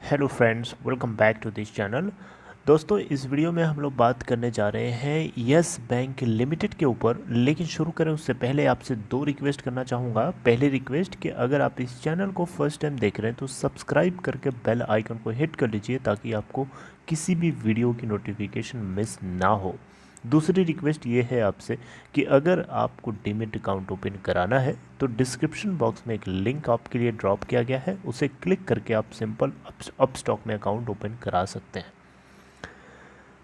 Hello friends, welcome back to this channel. दोस्तों, इस video में हम लोग बात करने जा रहे हैं यस बैंक लिमिटेड के ऊपर। लेकिन शुरू करें उससे पहले आपसे दो रिक्वेस्ट करना चाहूँगा। पहली रिक्वेस्ट कि अगर आप इस चैनल को फर्स्ट टाइम देख रहे हैं तो सब्सक्राइब करके बेल आइकन को हिट कर लीजिए ताकि आपको किसी भी वीडियो की नोटिफिकेशन मिस ना हो। दूसरी रिक्वेस्ट ये है आपसे कि अगर आपको डीमैट अकाउंट ओपन कराना है तो डिस्क्रिप्शन बॉक्स में एक लिंक आपके लिए ड्रॉप किया गया है, उसे क्लिक करके आप सिंपल अपस्टॉक में अकाउंट ओपन करा सकते हैं।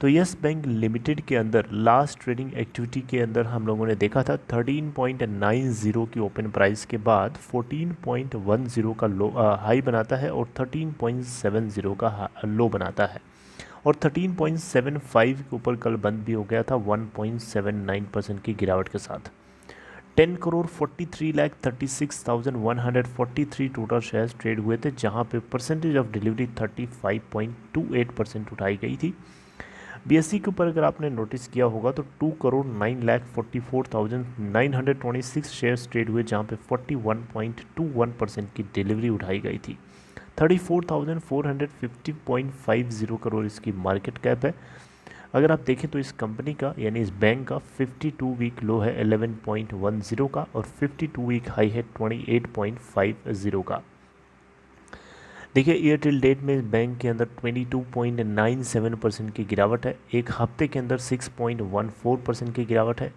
तो यस बैंक लिमिटेड के अंदर लास्ट ट्रेडिंग एक्टिविटी के अंदर हम लोगों ने देखा था 13.90 की ओपन प्राइस के बाद 14.10 का लो हाई बनाता है और 13.70 का लो बनाता है और 13.75 के ऊपर कल बंद भी हो गया था 1.79% की गिरावट के साथ। 10,43,36,143 टोटल शेयर्स ट्रेड हुए थे, जहां पे परसेंटेज ऑफ डिलीवरी 35.28% उठाई गई थी। बीएससी के ऊपर अगर आपने नोटिस किया होगा तो 2,09,44,926 शेयर्स ट्रेड हुए, जहां पे 41.21% की डिलीवरी उठाई गई थी। 34,450.50 करोड़ इसकी मार्केट कैप है। अगर आप देखें तो इस कंपनी का यानी इस बैंक का 52 वीक लो है 11.10 का और 52 वीक हाई है 28.50 का। देखिए, ईयर टिल डेट में इस बैंक के अंदर 22.97% की गिरावट है। एक हफ्ते के अंदर 6.14% की गिरावट है।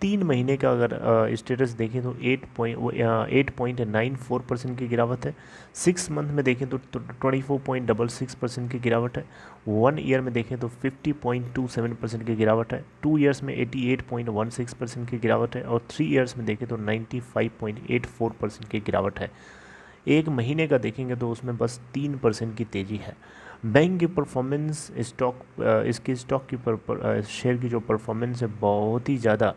3 महीने का अगर स्टेटस देखें तो 8.94% की गिरावट है। 6 मंथ में देखें तो 24.66% की गिरावट है। 1 ईयर में देखें तो 50.27% की गिरावट है। 2 ईयर्स में 88.16% की गिरावट है और 3 ईयर्स में देखें तो 95.84% की गिरावट है। 1 महीने का देखेंगे तो उसमें बस 3% की तेज़ी है। बैंक की परफॉर्मेंस इसके स्टॉक की शेयर की जो परफॉर्मेंस है बहुत ही ज़्यादा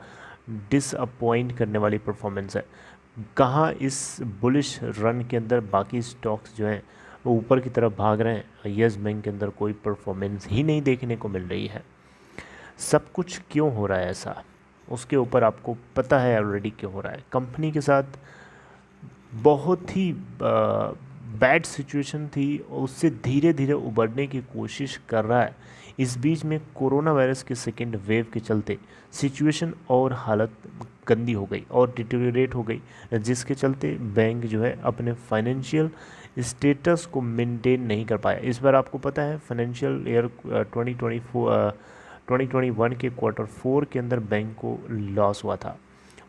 डिसअपॉइंट करने वाली परफॉर्मेंस है। कहाँ इस बुलिश रन के अंदर बाकी स्टॉक्स जो हैं वो ऊपर की तरफ भाग रहे हैं, यस बैंक के अंदर कोई परफॉर्मेंस ही नहीं देखने को मिल रही है। सब कुछ क्यों हो रहा है ऐसा, उसके ऊपर आपको पता है ऑलरेडी क्यों हो रहा है। कंपनी के साथ बहुत ही बैड सिचुएशन थी, उससे धीरे धीरे उबरने की कोशिश कर रहा है। इस बीच में कोरोना वायरस के सेकेंड वेव के चलते सिचुएशन और हालत गंदी हो गई और डिटेरियोरेट हो गई, जिसके चलते बैंक जो है अपने फाइनेंशियल स्टेटस को मेंटेन नहीं कर पाया। इस बार आपको पता है फाइनेंशियल ईयर 2021 के Q4 के अंदर बैंक को लॉस हुआ था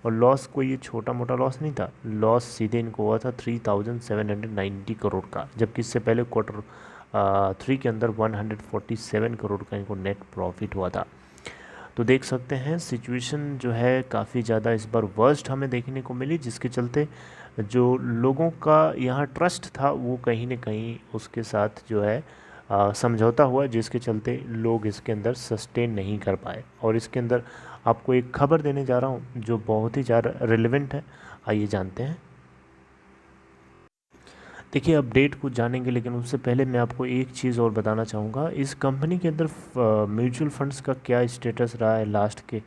और लॉस कोई ये छोटा मोटा लॉस नहीं था। लॉस सीधे इनको हुआ था 3,790 करोड़ का, जबकि इससे पहले Q3 के अंदर 147 करोड़ का इनको नेट प्रॉफिट हुआ था। तो देख सकते हैं सिचुएशन जो है काफ़ी ज़्यादा इस बार वर्स्ट हमें देखने को मिली, जिसके चलते जो लोगों का यहाँ ट्रस्ट था वो कहीं ना कहीं उसके साथ जो है समझौता हुआ, जिसके चलते लोग इसके अंदर सस्टेन नहीं कर पाए। और इसके अंदर आपको एक खबर देने जा रहा हूँ जो बहुत ही ज़्यादा रिलेवेंट है, आइए जानते हैं। देखिए, अपडेट को जानेंगे लेकिन उससे पहले मैं आपको एक चीज़ और बताना चाहूँगा। इस कंपनी के अंदर म्यूचुअल फंड्स का क्या स्टेटस रहा है लास्ट के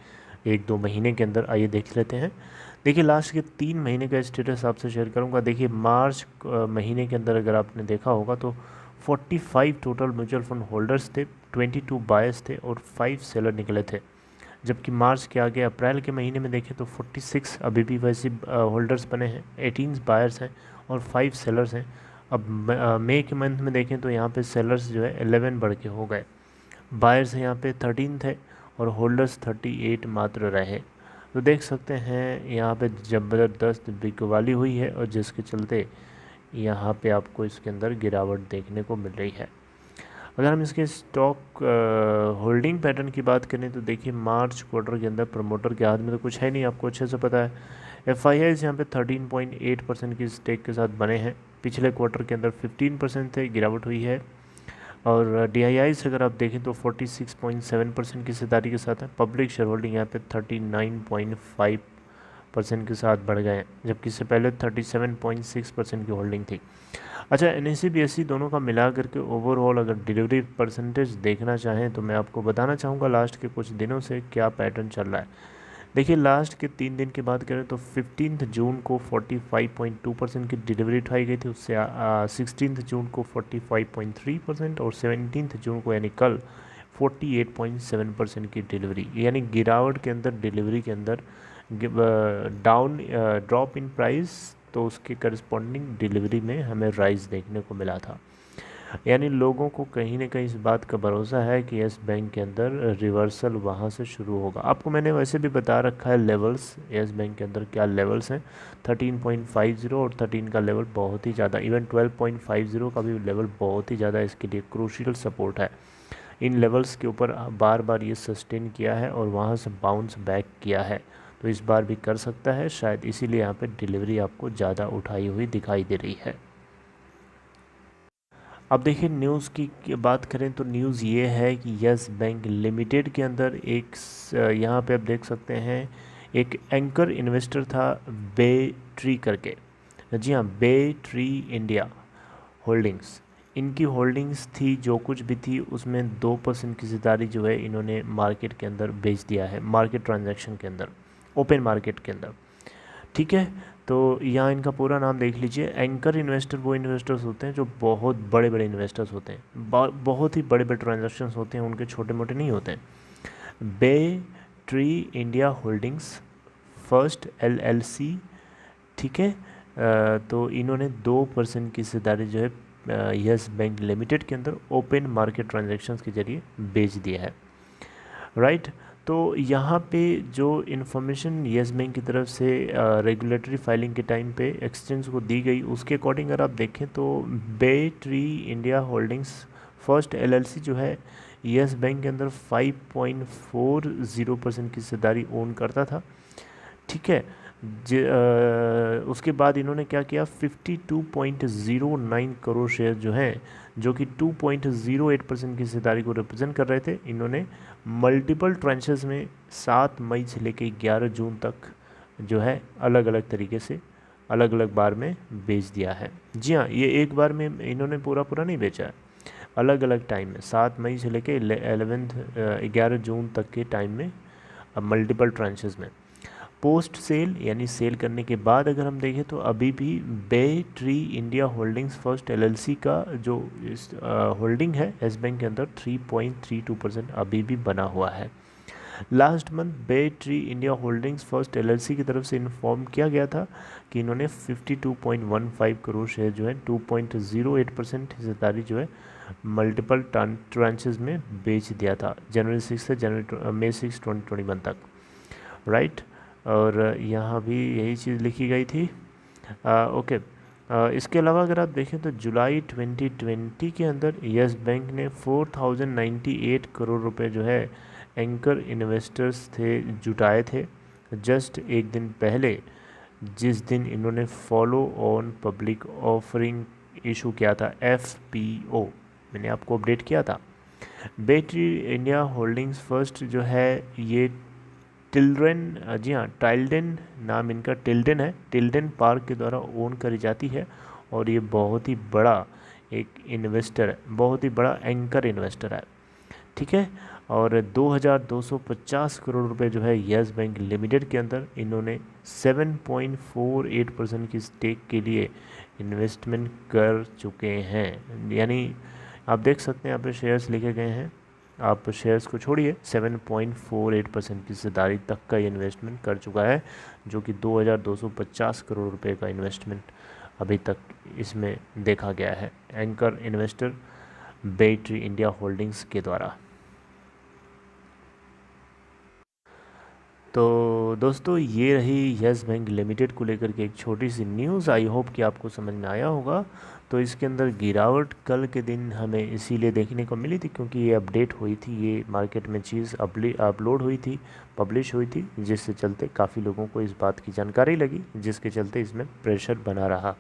1-2 महीने के अंदर, आइए देख लेते हैं। देखिए, लास्ट के 3 महीने का स्टेटस आपसे शेयर करूँगा। देखिए, मार्च महीने के अंदर अगर आपने देखा होगा तो 45 टोटल म्यूचुअल फंड होल्डर्स थे, 22 बायर्स थे और 5 सेलर निकले थे। जबकि मार्च के आगे अप्रैल के महीने में देखें तो 46 अभी भी वैसे होल्डर्स बने हैं, 18 बायर्स हैं और 5 सेलर्स हैं। अब मई के मंथ में देखें तो यहाँ पे सेलर्स जो है 11 बढ़ के हो गए, बायर्स यहाँ पे 13 थे और होल्डर्स 38 मात्र रहे। तो देख सकते हैं यहाँ पे ज़बरदस्त बिकवाली हुई है और जिसके चलते यहाँ पे आपको इसके अंदर गिरावट देखने को मिल रही है। अगर हम इसके स्टॉक होल्डिंग पैटर्न की बात करें तो देखिए, मार्च क्वार्टर के अंदर प्रमोटर के हाथ में तो कुछ है नहीं, आपको अच्छे से पता है। FIIs यहाँ पे 13.8% की स्टेक के साथ बने हैं। पिछले क्वार्टर के अंदर 15% थे, गिरावट हुई है। और DIIs अगर आप देखें तो 46.7% की हिस्सेदारी के साथ है। पब्लिक शेयर होल्डिंग यहाँ पे 39.5% के साथ बढ़ गए हैं, जबकि इससे पहले 37.6% की होल्डिंग थी। अच्छा, NSE BSE दोनों का मिला करके ओवरऑल अगर डिलीवरी परसेंटेज देखना चाहें तो मैं आपको बताना चाहूँगा लास्ट के कुछ दिनों से क्या पैटर्न चल रहा है। देखिए लास्ट के 3 दिन की बात करें तो 15 जून को 45.2% की डिलीवरी उठाई गई थी, उससे 16 जून को 45.3% और 17 जून को यानी कल 48.7% की डिलीवरी, यानी गिरावट के अंदर डिलीवरी के अंदर डाउन ड्रॉप इन प्राइस, तो उसके करस्पॉन्डिंग डिलीवरी में हमें राइज देखने को मिला था। यानी लोगों को कहीं ना कहीं इस बात का भरोसा है कि यस बैंक के अंदर रिवर्सल वहाँ से शुरू होगा। आपको मैंने वैसे भी बता रखा है लेवल्स, यस बैंक के अंदर क्या लेवल्स हैं। 13.50 और 13 का लेवल बहुत ही ज़्यादा, इवन 12.50 का भी लेवल बहुत ही ज़्यादा इसके लिए क्रूशियल सपोर्ट है। इन लेवल्स के ऊपर बार बार ये सस्टेन किया है और वहाँ से बाउंस बैक किया है, तो इस बार भी कर सकता है शायद, इसीलिए यहाँ पे डिलीवरी आपको ज़्यादा उठाई हुई दिखाई दे रही है। अब देखिए न्यूज़ की बात करें तो न्यूज़ ये है कि यस बैंक लिमिटेड के अंदर एक यहाँ पे आप देख सकते हैं एक एंकर इन्वेस्टर था बे ट्री करके। जी हाँ, बे ट्री इंडिया होल्डिंग्स, इनकी होल्डिंग्स थी, जो कुछ भी थी उसमें 2% की हिस्सेदारी जो है इन्होंने मार्केट के अंदर बेच दिया है, मार्केट ट्रांजैक्शन के अंदर, ओपन मार्केट के अंदर। ठीक है, तो यहाँ इनका पूरा नाम देख लीजिए। एंकर इन्वेस्टर वो इन्वेस्टर्स होते हैं जो बहुत बड़े बड़े इन्वेस्टर्स होते हैं, बहुत ही बड़े बड़े ट्रांजैक्शंस होते हैं, उनके छोटे मोटे नहीं होते हैं। Bay Tree India Holdings First LLC, ठीक है, तो इन्होंने 2% की हिस्सेदारी जो है यस बैंक लिमिटेड के अंदर ओपन मार्केट ट्रांजैक्शंस के जरिए बेच दिया है, राइट। तो यहाँ पे जो इन्फॉर्मेशन यस बैंक की तरफ से रेगुलेटरी फाइलिंग के टाइम पे एक्सचेंज को दी गई, उसके अकॉर्डिंग अगर आप देखें तो Bay Tree India Holdings First LLC जो है यस बैंक के अंदर 5.40% की हिस्सेदारी ओन करता था। ठीक है, उसके बाद इन्होंने क्या किया, 52.09 करोड़ शेयर जो हैं, जो कि 2.08% की हिस्सेदारी को रिप्रेजेंट कर रहे थे, इन्होंने मल्टीपल ट्रांचेस में 7 मई से लेकर 11 जून तक जो है अलग अलग तरीके से अलग अलग बार में बेच दिया है। जी हाँ, ये एक बार में इन्होंने पूरा नहीं बेचा है, अलग अलग टाइम में 7 मई से लेकर 11 जून तक के टाइम में मल्टीपल ट्रांचेस में। पोस्ट सेल यानी सेल करने के बाद अगर हम देखें तो अभी भी Bay Tree India Holdings First LLC का जो होल्डिंग है एस बैंक के अंदर 3.32% अभी भी बना हुआ है। Last month Bay Tree India Holdings First LLC की तरफ से इन्फॉर्म किया गया था कि इन्होंने 52.15 करोड़ शेयर जो है 2.08% हिस्सेदारी जो है मल्टीपल ट्रांचेस में बेच दिया था जनवरी 6 से मई 6 2021 तक, राइट। और यहाँ भी यही चीज़ लिखी गई थी। ओके, इसके अलावा अगर आप देखें तो जुलाई 2020 के अंदर यस बैंक ने 4098 करोड़ रुपए जो है एंकर इन्वेस्टर्स थे जुटाए थे जस्ट एक दिन पहले, जिस दिन इन्होंने follow on public offering issue किया था FPO, मैंने आपको अपडेट किया था। बे ट्री इंडिया होल्डिंग्स फर्स्ट जो है ये टिल्ड्रेन, जी हाँ टाइल्डेन नाम इनका टिल्डेन है, टिल्डेन पार्क के द्वारा ओन करी जाती है और ये बहुत ही बड़ा एक इन्वेस्टर है, बहुत ही बड़ा एंकर इन्वेस्टर है। ठीक है, और 2250 करोड़ रुपए जो है यस बैंक लिमिटेड के अंदर इन्होंने 7.48% की स्टेक के लिए इन्वेस्टमेंट कर चुके हैं। यानी आप देख सकते हैं यहाँ पे शेयर्स लिखे गए हैं, आप शेयर्स को छोड़िए, 7.48% की हिस्सेदारी तक का ये इन्वेस्टमेंट कर चुका है, जो कि 2250 करोड़ रुपए का इन्वेस्टमेंट अभी तक इसमें देखा गया है एंकर इन्वेस्टर बे ट्री इंडिया होल्डिंग्स के द्वारा। तो दोस्तों ये रही यस बैंक लिमिटेड को लेकर के एक छोटी सी न्यूज़, आई होप कि आपको समझ में आया होगा। तो इसके अंदर गिरावट कल के दिन हमें इसीलिए देखने को मिली थी क्योंकि ये अपडेट हुई थी, ये मार्केट में चीज़ अपलोड हुई थी, पब्लिश हुई थी, जिससे चलते काफ़ी लोगों को इस बात की जानकारी लगी, जिसके चलते इसमें प्रेशर बना रहा।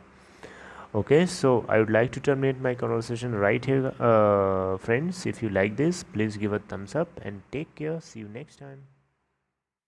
Okay, so I would like to terminate my conversation right here, friends. If you like this, please give a thumbs up and take care. See you next time.